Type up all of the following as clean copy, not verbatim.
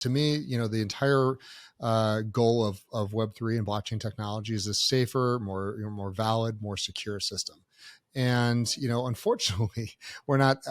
To me, the entire goal of Web3 and blockchain technology is a safer, more valid, more secure system. And unfortunately, we're not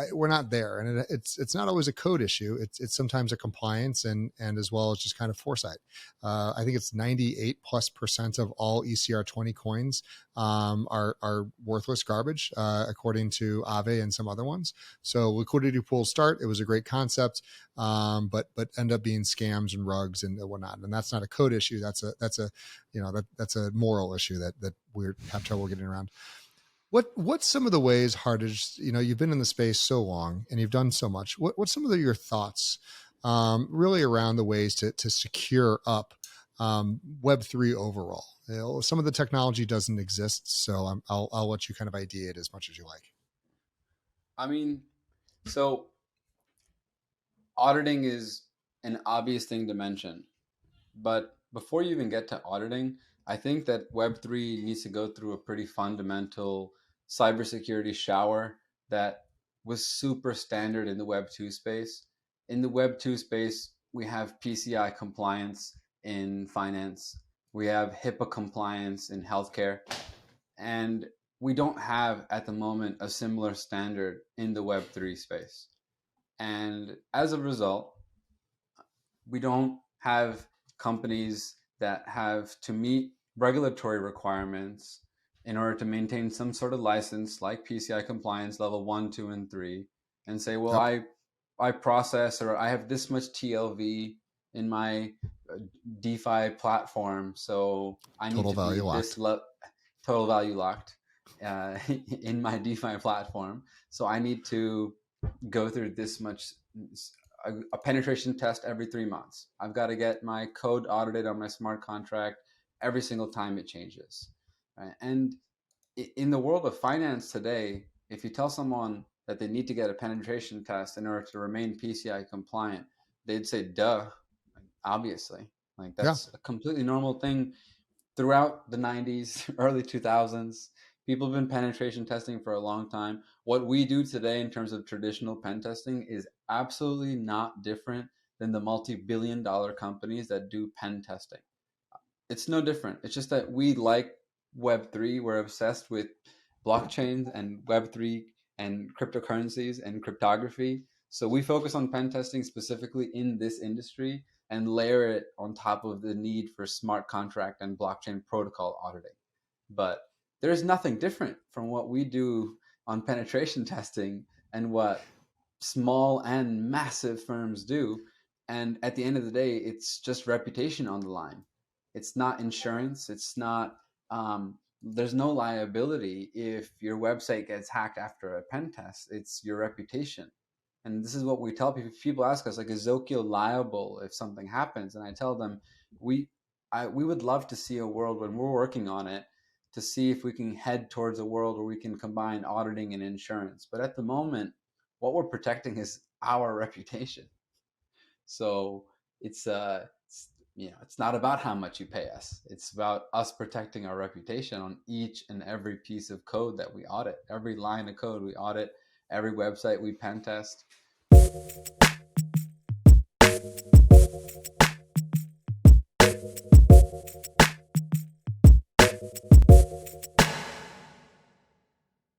there, and it's not always a code issue. It's sometimes a compliance and as well as just kind of foresight. I think it's 98+% of all ECR20 coins are worthless garbage, according to Aave and some other ones. So liquidity pools start. It was a great concept, but end up being scams and rugs and whatnot. And that's not a code issue. That's a moral issue that we have trouble getting around. What's some of the ways, Hartej, you've been in the space so long and you've done so much. What's some of your thoughts really around the ways to secure up Web3 overall? Some of the technology doesn't exist, so I'll let you kind of ideate as much as you like. I mean, so auditing is an obvious thing to mention, but before you even get to auditing, I think that Web3 needs to go through a pretty fundamental cybersecurity shower that was super standard in the Web2 space. In the Web2 space, we have PCI compliance in finance. We have HIPAA compliance in healthcare. And we don't have, at the moment, a similar standard in the Web3 space. And as a result, we don't have companies that have to meet regulatory requirements in order to maintain some sort of license like PCI compliance level 1, 2, and 3 and say, well, yep, I process, or I have this much TLV in my DeFi platform, so I need to be this total value locked in my DeFi platform. So I need to go through this much, a penetration test every 3 months. I've got to get my code audited on my smart contract every single time it changes. Right? And in the world of finance today, if you tell someone that they need to get a penetration test in order to remain PCI compliant, they'd say, duh, obviously. Like that's a completely normal thing throughout the 90s, early 2000s. People have been penetration testing for a long time. What we do today in terms of traditional pen testing is absolutely not different than the multi-billion-dollar companies that do pen testing. It's no different. It's just that we like Web3. We're obsessed with blockchains and Web3 and cryptocurrencies and cryptography. So we focus on pen testing specifically in this industry and layer it on top of the need for smart contract and blockchain protocol auditing. But there's nothing different from what we do on penetration testing and what small and massive firms do. And at the end of the day, it's just reputation on the line. It's not insurance. It's not, there's no liability if your website gets hacked after a pen test. It's your reputation. And this is what we tell people. People ask us, like, is Zokyo liable if something happens? And I tell them, we would love to see a world when we're working on it to see if we can head towards a world where we can combine auditing and insurance. But at the moment, what we're protecting is our reputation. So it's not about how much you pay us. It's about us protecting our reputation on each and every piece of code that we audit, every line of code we audit, every website we pen test.